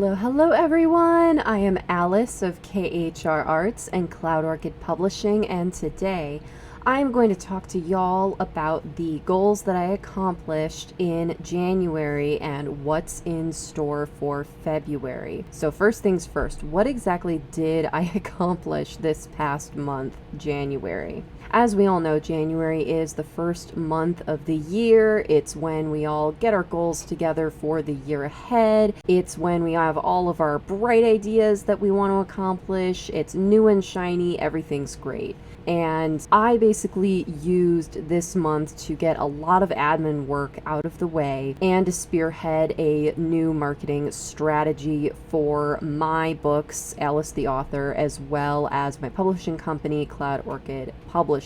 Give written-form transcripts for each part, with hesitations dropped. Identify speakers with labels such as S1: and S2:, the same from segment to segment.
S1: Hello everyone! I am Alice of KHR Arts and Cloud Orchid Publishing, and today I am going to talk to y'all about the goals that I accomplished in January and what's in store for February. So first things first, what exactly did I accomplish this past month, January? As we all know, January is the first month of the year. It's when we all get our goals together for the year ahead. It's when we have all of our bright ideas that we want to accomplish. It's new and shiny. Everything's great. And I basically used this month to get a lot of admin work out of the way and to spearhead a new marketing strategy for my books, Alice the Author, as well as my publishing company, Cloud Orchid Publishing.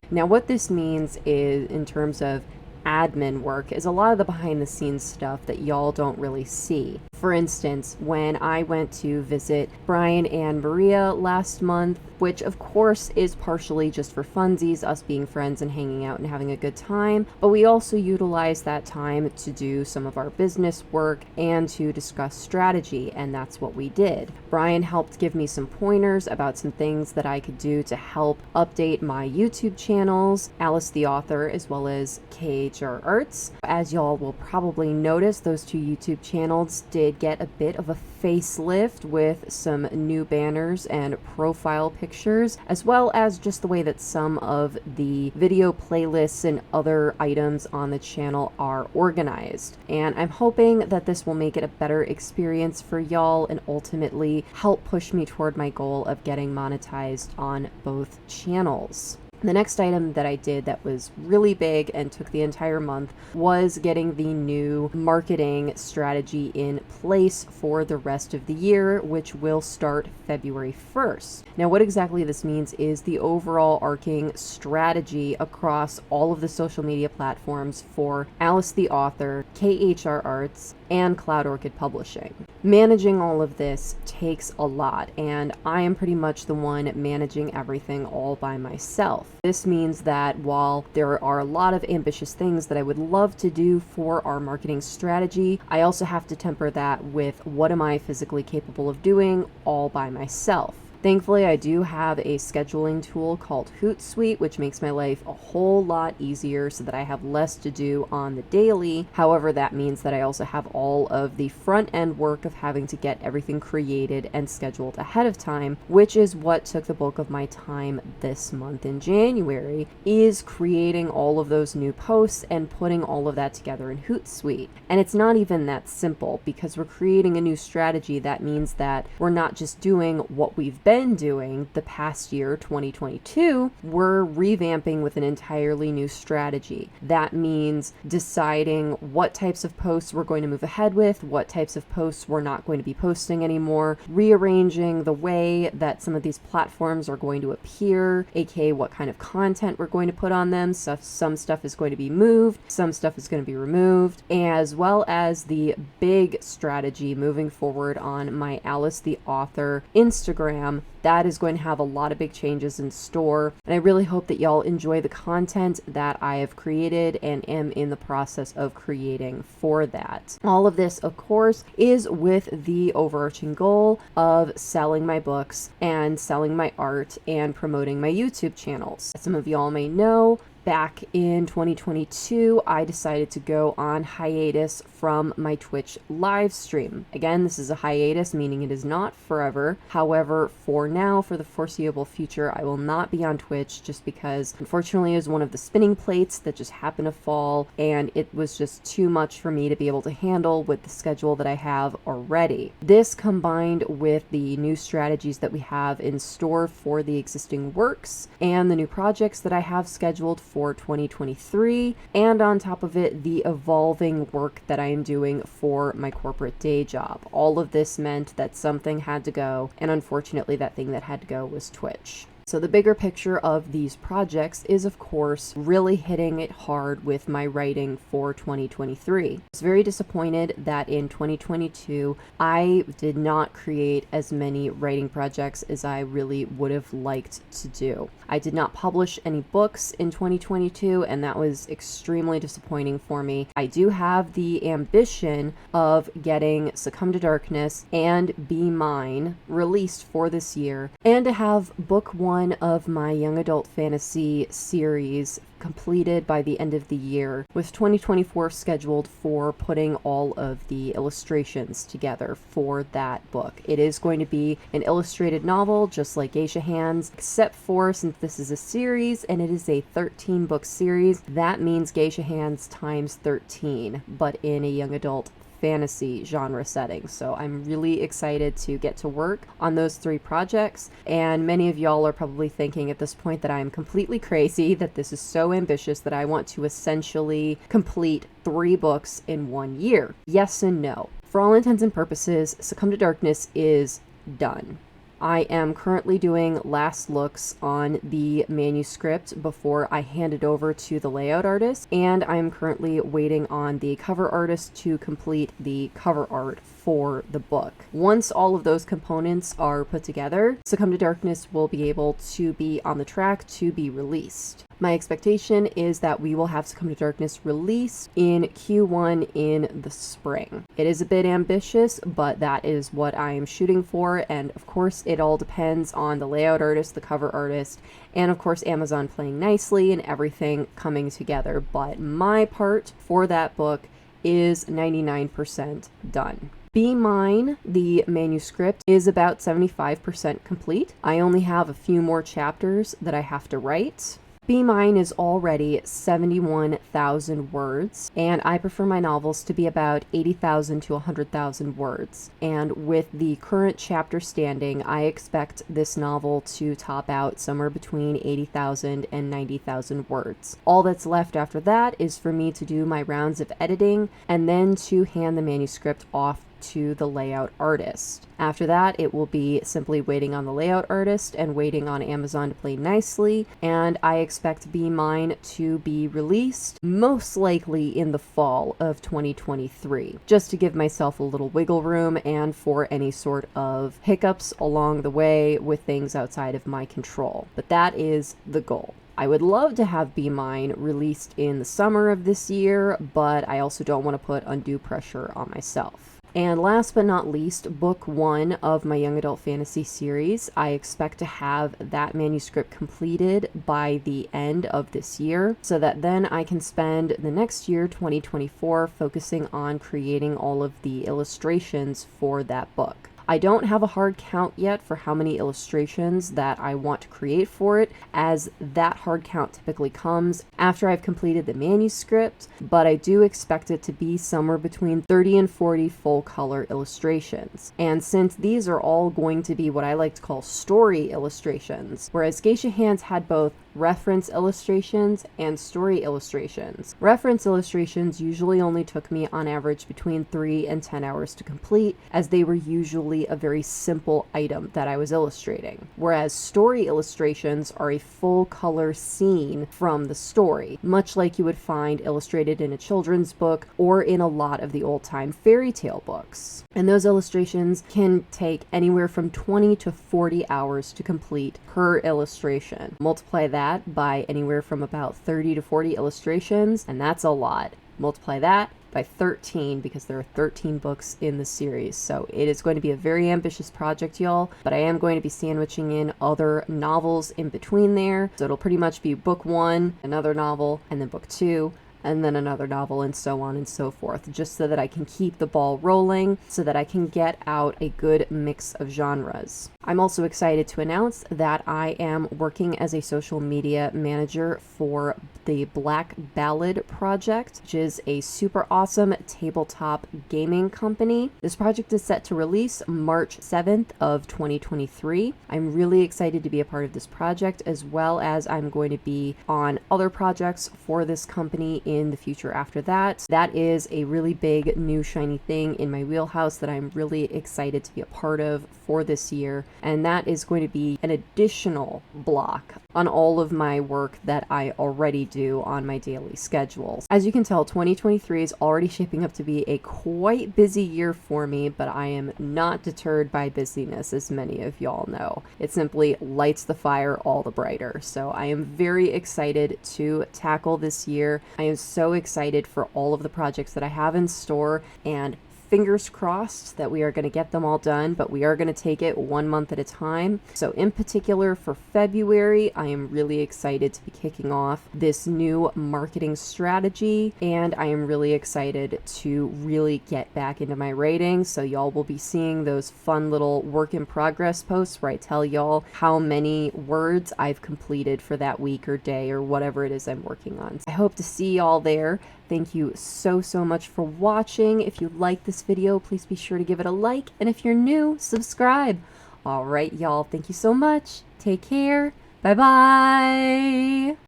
S1: Now, what this means is, in terms of admin work, is a lot of the behind the scenes stuff that y'all don't really see. For instance, when I went to visit Brian and Maria last month, which of course is partially just for funsies, us being friends and hanging out and having a good time, but we also utilize that time to do some of our business work and to discuss strategy, and that's what we did. Brian helped give me some pointers about some things that I could do to help update my YouTube channels, Alice the Author as well as KHR Arts. As y'all will probably notice, those two YouTube channels did get a bit of a facelift with some new banners and profile pictures, as well as just the way that some of the video playlists and other items on the channel are organized. And I'm hoping that this will make it a better experience for y'all and ultimately help push me toward my goal of getting monetized on both channels. The next item that I did that was really big and took the entire month was getting the new marketing strategy in place for the rest of the year, which will start February 1st. Now, what exactly this means is the overall arcing strategy across all of the social media platforms for Alice the Author, KHR Arts, and Cloud Orchid Publishing. Managing all of this takes a lot, and I am pretty much the one managing everything all by myself. This means that while there are a lot of ambitious things that I would love to do for our marketing strategy, I also have to temper that with what am I physically capable of doing all by myself. Thankfully, I do have a scheduling tool called Hootsuite, which makes my life a whole lot easier so that I have less to do on the daily. However, that means that I also have all of the front end work of having to get everything created and scheduled ahead of time, which is what took the bulk of my time this month in January, is creating all of those new posts and putting all of that together in Hootsuite. And it's not even that simple, because we're creating a new strategy. That means that we're not just doing what we've been doing the past year, 2022, we're revamping with an entirely new strategy. That means deciding what types of posts we're going to move ahead with, what types of posts we're not going to be posting anymore, rearranging the way that some of these platforms are going to appear, aka what kind of content we're going to put on them. So some stuff is going to be moved, some stuff is going to be removed, as well as the big strategy moving forward on my Alice the Author Instagram. That is going to have a lot of big changes in store, and I really hope that y'all enjoy the content that I have created and am in the process of creating for that. All of this, of course, is with the overarching goal of selling my books and selling my art and promoting my YouTube channels. As some of y'all may know, back in 2022, I decided to go on hiatus from my Twitch live stream. Again, this is a hiatus, meaning it is not forever. However, for now, for the foreseeable future, I will not be on Twitch, just because, unfortunately, it was one of the spinning plates that just happened to fall, and it was just too much for me to be able to handle with the schedule that I have already. This, combined with the new strategies that we have in store for the existing works and the new projects that I have scheduled for 2023, and on top of it, the evolving work that I am doing for my corporate day job. All of this meant that something had to go, and unfortunately that thing that had to go was Twitch. So the bigger picture of these projects is, of course, really hitting it hard with my writing for 2023. I was very disappointed that in 2022, I did not create as many writing projects as I really would have liked to do. I did not publish any books in 2022, and that was extremely disappointing for me. I do have the ambition of getting Succumb to Darkness and Be Mine released for this year, and to have book 1 of my young adult fantasy series completed by the end of the year, with 2024 scheduled for putting all of the illustrations together for that book. It is going to be an illustrated novel, just like Geisha Hands, except for, since this is a series and it is a 13-book series, that means Geisha Hands times 13, but in a young adult fantasy genre setting. So I'm really excited to get to work on those 3 projects, and many of y'all are probably thinking at this point that I'm completely crazy, that this is so ambitious that I want to essentially complete 3 books in 1 year. Yes and no. For all intents and purposes, Succumb to Darkness is done. I am currently doing last looks on the manuscript before I hand it over to the layout artist, and I am currently waiting on the cover artist to complete the cover art for the book. Once all of those components are put together, Succumb to Darkness will be able to be on the track to be released. My expectation is that we will have Succumb to Darkness released in Q1 in the spring. It is a bit ambitious, but that is what I am shooting for, and of course it all depends on the layout artist, the cover artist, and of course Amazon playing nicely and everything coming together. But my part for that book is 99% done. Be Mine, the manuscript, is about 75% complete. I only have a few more chapters that I have to write. Be Mine is already 71,000 words, and I prefer my novels to be about 80,000 to 100,000 words. And with the current chapter standing, I expect this novel to top out somewhere between 80,000 and 90,000 words. All that's left after that is for me to do my rounds of editing and then to hand the manuscript off to the layout artist. After that, it will be simply waiting on the layout artist and waiting on Amazon to play nicely, and I expect Be Mine to be released most likely in the fall of 2023, just to give myself a little wiggle room and for any sort of hiccups along the way with things outside of my control. But that is the goal. I would love to have Be Mine released in the summer of this year, but I also don't want to put undue pressure on myself. And last but not least, book 1 of my young adult fantasy series. I expect to have that manuscript completed by the end of this year, so that then I can spend the next year, 2024, focusing on creating all of the illustrations for that book. I don't have a hard count yet for how many illustrations that I want to create for it, as that hard count typically comes after I've completed the manuscript, but I do expect it to be somewhere between 30 and 40 full color illustrations. And since these are all going to be what I like to call story illustrations, whereas Geisha Hands had both reference illustrations and story illustrations. Reference illustrations usually only took me on average between 3 and 10 hours to complete, as they were usually a very simple item that I was illustrating. Whereas story illustrations are a full color scene from the story, much like you would find illustrated in a children's book or in a lot of the old-time fairy tale books. And those illustrations can take anywhere from 20 to 40 hours to complete per illustration. Multiply that by anywhere from about 30 to 40 illustrations, and that's a lot. Multiply that by 13, because there are 13 books in the series. So it is going to be a very ambitious project, y'all, but I am going to be sandwiching in other novels in between there. So it'll pretty much be book 1, another novel, and then book 2, and then another novel, and so on and so forth, just so that I can keep the ball rolling, so that I can get out a good mix of genres. I'm also excited to announce that I am working as a social media manager for the Black Ballad project, which is a super awesome tabletop gaming company. This project is set to release March 7th of 2023. I'm really excited to be a part of this project, as well as I'm going to be on other projects for this company in in the future after that. That is a really big new shiny thing in my wheelhouse that I'm really excited to be a part of for this year, and that is going to be an additional block on all of my work that I already do on my daily schedules. As you can tell, 2023 is already shaping up to be a quite busy year for me, but I am not deterred by busyness, as many of y'all know. It simply lights the fire all the brighter. So I am very excited to tackle this year. I am so excited for all of the projects that I have in store, and fingers crossed that we are going to get them all done, but we are going to take it 1 month at a time. So in particular for February, I am really excited to be kicking off this new marketing strategy, and I am really excited to really get back into my writing. So y'all will be seeing those fun little work in progress posts where I tell y'all how many words I've completed for that week or day or whatever it is I'm working on. I hope to see y'all there. Thank you so much for watching. If you like this video, please be sure to give it a like. And if you're new, subscribe. All right, y'all. Thank you so much. Take care. Bye-bye.